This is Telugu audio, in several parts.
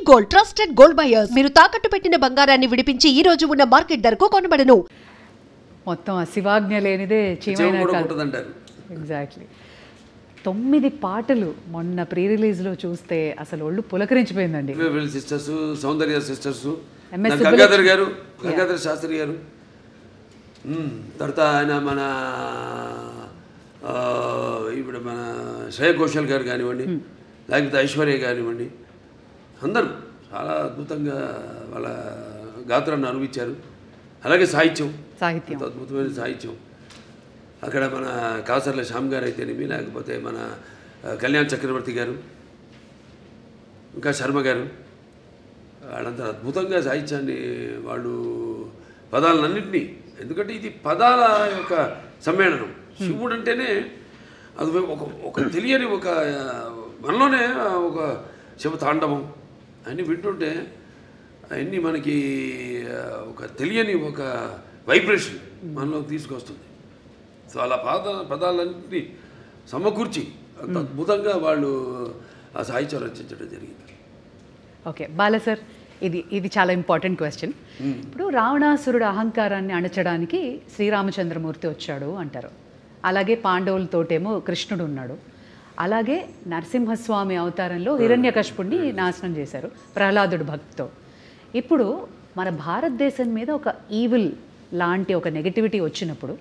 Gold trusted gold buyers. మీరు తాకట్టు పెట్టిన బంగారాన్ని విడిపించి ఈ రోజు ఉన్న మార్కెట్ ధరకు కొనబడను. మొత్తం శివాజ్ఞ లేనిదే చీమైనా కాదు. ఎగ్జాక్ట్లీ. 9 పాటలు మొన్న ప్రీ రిలీజ్లో చూస్తే అసలు ఒళ్ళు పులకరించిపోయిందండి. సిస్టర్స్, సౌందర్య సిస్టర్స్, MS గంగాధర్ గారు, గంగాధర్ శాస్త్రి గారు, తర్వాత ఆయన మన ఇప్పుడు మన శ్రేయ ఘోషల్ గారు కానివ్వండి, లేకపోతే ఐశ్వర్య కానివ్వండి, అందరూ చాలా అద్భుతంగా వాళ్ళ గాత్రాన్ని అనుభవించారు. అలాగే సాహిత్యం అద్భుతమైన సాహిత్యం. అక్కడ మన కాసర్ల శ్యామ్ గారు అయితేనేమి, లేకపోతే మన కళ్యాణ్ చక్రవర్తి గారు, ఇంకా శర్మ గారు, వాళ్ళంతా అద్భుతంగా సాహిత్యాన్ని వాళ్ళు పదాలన్నింటినీ, ఎందుకంటే ఇది పదాల యొక్క సమ్మేళనం. శివుడు అంటేనే అది ఒక తెలియని ఒక మనలోనే ఒక శివ తాండవం అన్నీ వింటుంటే అవన్నీ మనకి ఒక తెలియని ఒక వైబ్రేషన్ మనలోకి తీసుకొస్తుంది. సో అలా పదాలన్నింటినీ సమకూర్చి అంత అద్భుతంగా వాళ్ళు ఆ సాహిత్యం రచించడం జరిగింది. ఓకే బాల సార్, ఇది చాలా ఇంపార్టెంట్ క్వశ్చన్. ఇప్పుడు రావణాసురుడు అహంకారాన్ని అణచడానికి శ్రీరామచంద్రమూర్తి వచ్చాడు అంటారు. అలాగే పాండవులతోటేమో కృష్ణుడు ఉన్నాడు. అలాగే నరసింహస్వామి అవతారంలో హిరణ్యకశిపుడిని నాశనం చేశారు ప్రహ్లాదుడు భక్తితో. ఇప్పుడు మన భారతదేశం మీద ఒక ఈవిల్ లాంటి ఒక నెగటివిటీ వచ్చినప్పుడు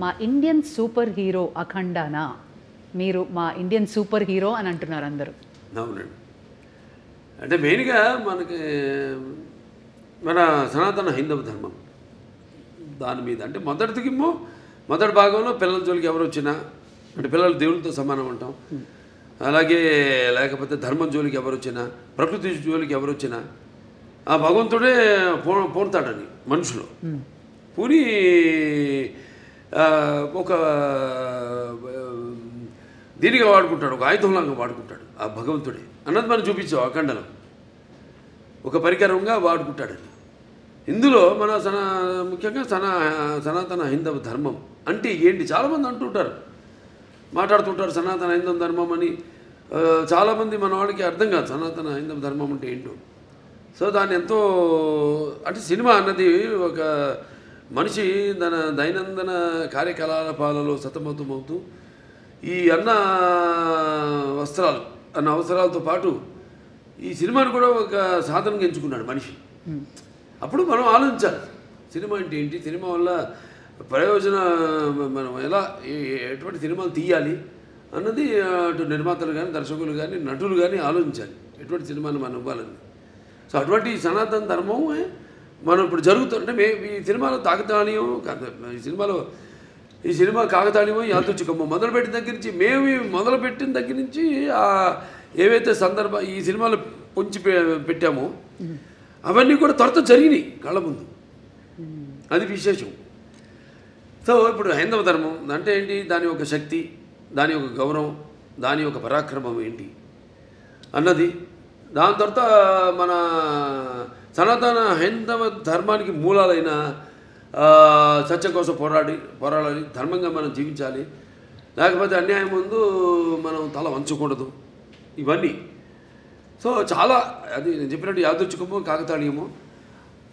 మా ఇండియన్ సూపర్ హీరో అఖండానా, మీరు మా ఇండియన్ సూపర్ హీరో అని అంటున్నారు అందరూ. అవునండి. అంటే మెయిన్గా మనకి మన సనాతన హైందవ ధర్మం దాని మీద, అంటే మొదటి భాగంలో పిల్లల జోలికి ఎవరు వచ్చినా, అంటే పిల్లలు దేవులతో సమానం అంటాం. అలాగే లేకపోతే ధర్మం జోలికి ఎవరు వచ్చినా, ప్రకృతి జోలికి ఎవరు వచ్చినా ఆ భగవంతుడే పోతాడని మనుషులు పూరి ఒక దీనిగా వాడుకుంటాడు, ఒక ఆయుధంలాగా వాడుకుంటాడు ఆ భగవంతుడే అన్నది మనం చూపించాం. అఖండలో ఒక పరికరంగా వాడుకుంటాడని. ఇందులో మన ముఖ్యంగా సనాతన హైందవ ధర్మం అంటే ఏంటి చాలామంది అంటుంటారు, మాట్లాడుతుంటారు సనాతన హైందవ ధర్మం అని. చాలామంది మన వాళ్ళకి అర్థం కాదు సనాతన హైందవ ధర్మం అంటే ఏంటో. సో దాన్ని ఎంతో, అంటే సినిమా అన్నది ఒక మనిషి తన దైనందిన కార్యకలాపాలలో సతమతమవుతూ ఈ అన్న అవసరాలతో పాటు ఈ సినిమాను కూడా ఒక సాధనంగా ఎంచుకున్నాడు మనిషి. అప్పుడు మనం ఆలోచించాలి సినిమా అంటే ఏంటి, సినిమా వల్ల మనం ఎలా ఎటువంటి సినిమాలు తీయాలి అన్నది అటు నిర్మాతలు కానీ, దర్శకులు కానీ, నటులు కానీ ఆలోచించాలి ఎటువంటి సినిమాలు మనం ఇవ్వాలని. సో అటువంటి సనాతన ధర్మం మనం ఇప్పుడు జరుగుతుంటే ఈ సినిమాలో తాకతాళీయం ఈ సినిమా కాకతాళీయమో యాదృచ్ఛికమో మొదలుపెట్టిన దగ్గర నుంచి, మొదలుపెట్టిన దగ్గర నుంచి ఏవైతే ఈ సినిమాలు పొంచి పెట్టామో అవన్నీ కూడా త్వరతో జరిగినాయి కళ్ళ ముందు. అది విశేషం. సో ఇప్పుడు హైందవ ధర్మం అంటే ఏంటి, దాని యొక్క శక్తి, దాని యొక్క గౌరవం, దాని యొక్క పరాక్రమం ఏంటి అన్నది. దాని తర్వాత మన సనాతన హైందవ ధర్మానికి మూలాలైన సత్యం కోసం పోరాడాలి, ధర్మంగా మనం జీవించాలి, లేకపోతే అన్యాయం ముందు మనం తల వంచకూడదు, ఇవన్నీ. సో చాలా అది నేను చెప్పినట్టు యాదృచ్ఛికమో కాకతాళీయమో.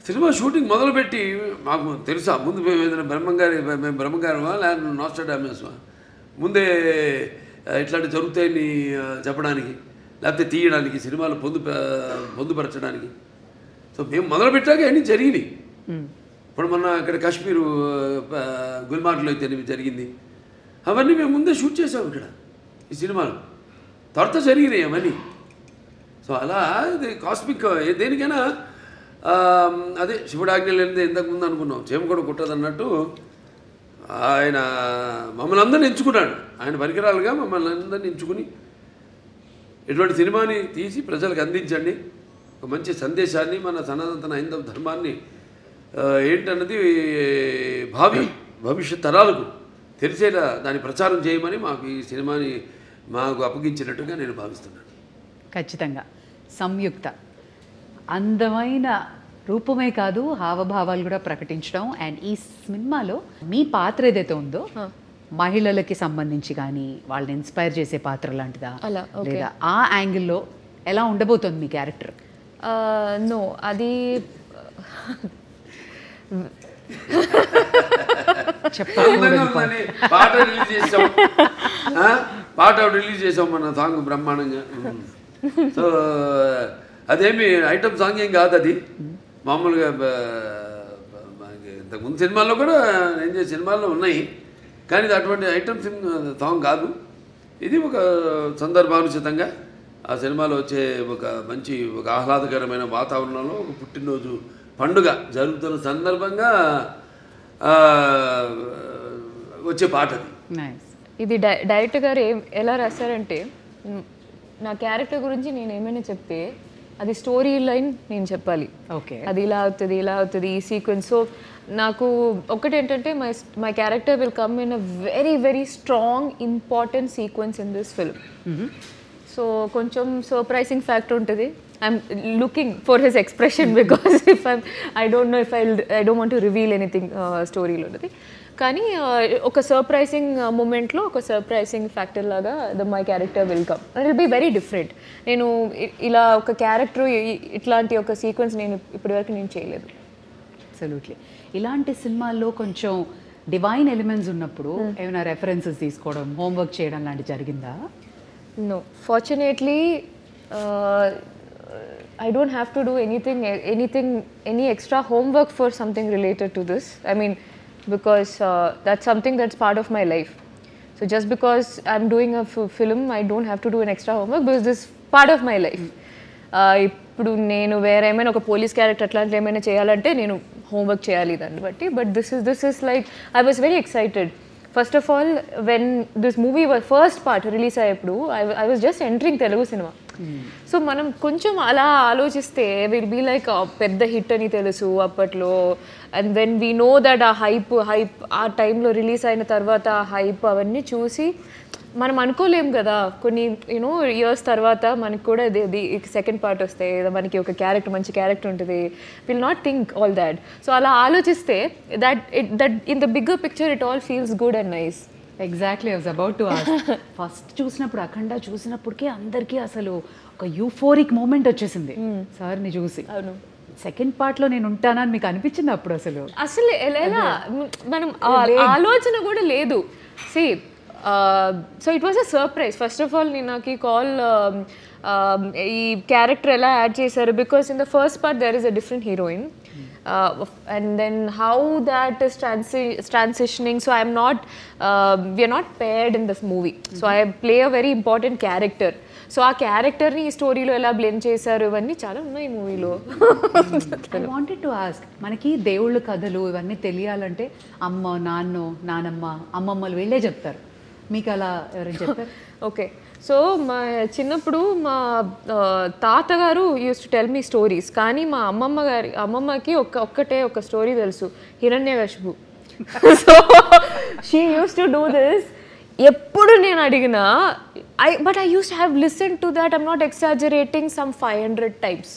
సినిమా షూటింగ్ మొదలుపెట్టి మాకు తెలుసా ముందు మేము ఏదైనా బ్రహ్మంగారమా లేకపోతే నాస్ట్రాడామస్మా ముందే ఇట్లాంటి జరుగుతాయని చెప్పడానికి, లేకపోతే తీయడానికి, సినిమాలు పొందుపరచడానికి. సో మేము మొదలుపెట్టాక అన్నీ జరిగినాయి. ఇప్పుడు మొన్న ఇక్కడ కాశ్మీరు గుల్మార్గ్లో అయితే జరిగింది, అవన్నీ మేము ముందే షూట్ చేసాము ఇక్కడ ఈ సినిమాలు, త్వరతో జరిగినాయి అవన్నీ. సో అలా ఇది కాస్మిక్ దేనికైనా అదే శివుడు ఆజ్ఞ లేనిదే ఇంతకుముందు అనుకున్నాం చేమ కూడా కుట్టదు అన్నట్టు ఆయన మమ్మల్ని అందరినీ ఎంచుకున్నాడు. ఆయన పరికరాలుగా మమ్మల్ని అందరినీ ఎంచుకుని ఇటువంటి సినిమాని తీసి ప్రజలకు అందించండి, ఒక మంచి సందేశాన్ని, మన సనాతన హైందవ ధర్మాన్ని ఏంటన్నది భవిష్యత్ తరాలకు తెలిసేలా దాన్ని ప్రచారం చేయమని మాకు ఈ సినిమాని అప్పగించినట్టుగా నేను భావిస్తున్నాను. ఖచ్చితంగా సంయుక్త అందమైన రూపమే కాదు హావభావాలు కూడా ప్రకటించడం. అండ్ ఈ సినిమాలో మీ పాత్ర ఏదైతే ఉందో మహిళలకి సంబంధించి కానీ వాళ్ళని ఇన్స్పైర్ చేసే పాత్ర లాంటిదా, లేదా ఆ యాంగిల్లో ఎలా ఉండబోతుంది మీ క్యారెక్టర్? నో అది ఆనందంగా ఉందని పాట రిలీజ్ చేసాం, పాట రిలీజ్ చేసాం మన సాంగ్ బ్రహ్మాండంగా. సో అదేమి ఐటమ్ సాంగ్ ఏం కాదు, అది మామూలుగా ఇంతకుముందు సినిమాల్లో కూడా నేను చేసే సినిమాల్లో ఉన్నాయి, కానీ ఇది అటువంటి ఐటమ్ సాంగ్ కాదు. ఇది ఒక సందర్భానుచితంగా ఆ సినిమాలో వచ్చే ఒక ఆహ్లాదకరమైన వాతావరణంలో ఒక పుట్టినరోజు పండుగ జరుగుతున్న సందర్భంగా వచ్చే పాట అది. ఇది డైరెక్టర్ గారు ఎలా రాశారంటే, నా క్యారెక్టర్ గురించి నేను ఏమైనా చెప్తే అది స్టోరీ లైన్ నేను చెప్పాలి. ఓకే, అది ఇలా అవుతుంది ఈ సీక్వెన్స్. సో నాకు ఒకటేంటంటే my character will come in a very very strong important sequence in this film. So కొంచెం సర్ప్రైజింగ్ ఫ్యాక్టర్ ఉంటుంది. I'm looking for his expression because I don't want to reveal anything స్టోరీలో ఉన్నది. కానీ ఒక సర్ప్రైజింగ్ మూమెంట్లో ఒక సర్ప్రైజింగ్ ఫ్యాక్టర్ లాగా my character will come. It will be very different. నేను ఇలా ఒక క్యారెక్టర్ ఇట్లాంటి ఒక సీక్వెన్స్ నేను ఇప్పటివరకు నేను చేయలేదు. అబ్సల్యూట్లీ. ఇలాంటి సినిమాల్లో కొంచెం డివైన్ ఎలిమెంట్స్ ఉన్నప్పుడు ఏమైనా రెఫరెన్సెస్ తీసుకోవడం, హోంవర్క్ చేయడం లాంటివి జరిగిందా? No, fortunately, I don't have to do any extra homework for something related to this. I mean, because that's something that's part of my life. So just because I'm doing a film, I don't have to do an extra homework because this is part of my life. ఇప్పుడు నేను వేరే ఏమైనా ఒక పోలీస్ క్యారెక్టర్ అట్లాంటివి ఏమైనా చేయాలంటే నేను హోంవర్క్ చేయాలి దాన్ని బట్టి. But this is like I was very excited. First of all when this movie first part release అయ్యేప్పుడు I was just entering Telugu cinema. So మనం కొంచెం అలా ఆలోచిస్తే విల్ బీ లైక్ పెద్ద హిట్ అని తెలుసు అప్పట్లో. And then we know that ఆ హైప్ ఆ టైంలో రిలీజ్ అయిన తర్వాత ఆ హైప్ అవన్నీ చూసి మనం అనుకోలేం కదా, కొన్ని యూనో ఇయర్స్ తర్వాత మనకి కూడా సెకండ్ పార్ట్ వస్తే మనకి ఒక క్యారెక్టర్ మంచి క్యారెక్టర్ ఉంటుంది. Will not think all that. So అలా ఆలోచిస్తే that in the bigger picture it all feels good and nice. Exactly, I was about to ask. First చూసినప్పుడు అఖండ చూసినప్పటికే అందరికీ అసలు ఒక యూఫోరిక్ మూమెంట్ వచ్చేసింది సార్ని చూసి. అవును, సెకండ్ పార్ట్లో నేను ఉంటానని మీకు అనిపించింది అప్పుడు? అసలు ఎలా మనం ఆలోచన కూడా లేదు. See so it was a surprise. First of all నేను నాకు ఈ కాల్ ఈ క్యారెక్టర్ ఎలా యాడ్ చేశారు, because in the first part there is a different heroine. And then how that is transitioning, so we are not paired in this movie. So I play a very important character. So ఆ క్యారెక్టర్ని ఈ స్టోరీలో ఎలా బ్లెండ్ చేశారు ఇవన్నీ చాలా ఉన్నాయి మూవీలో. ఐ వాంటెడ్ టు ఆస్క్, మనకి దేవుళ్ళ కథలు ఇవన్నీ తెలియాలంటే అమ్మ, నానమ్మ, అమ్మమ్మలు వీళ్ళే చెప్తారు. మీకు అలా ఎవరైనా చెప్తారు? ఓకే, సో మా చిన్నప్పుడు మా తాతగారు use to tell me stories. కానీ మా అమ్మమ్మకి ఒక్కటే ఒక స్టోరీ తెలుసు, Hiranyakashipu. So she use to do this. ఎప్పుడు నేను అడిగినా but I use to have listen to that, I'm not exaggerating, some 500 times.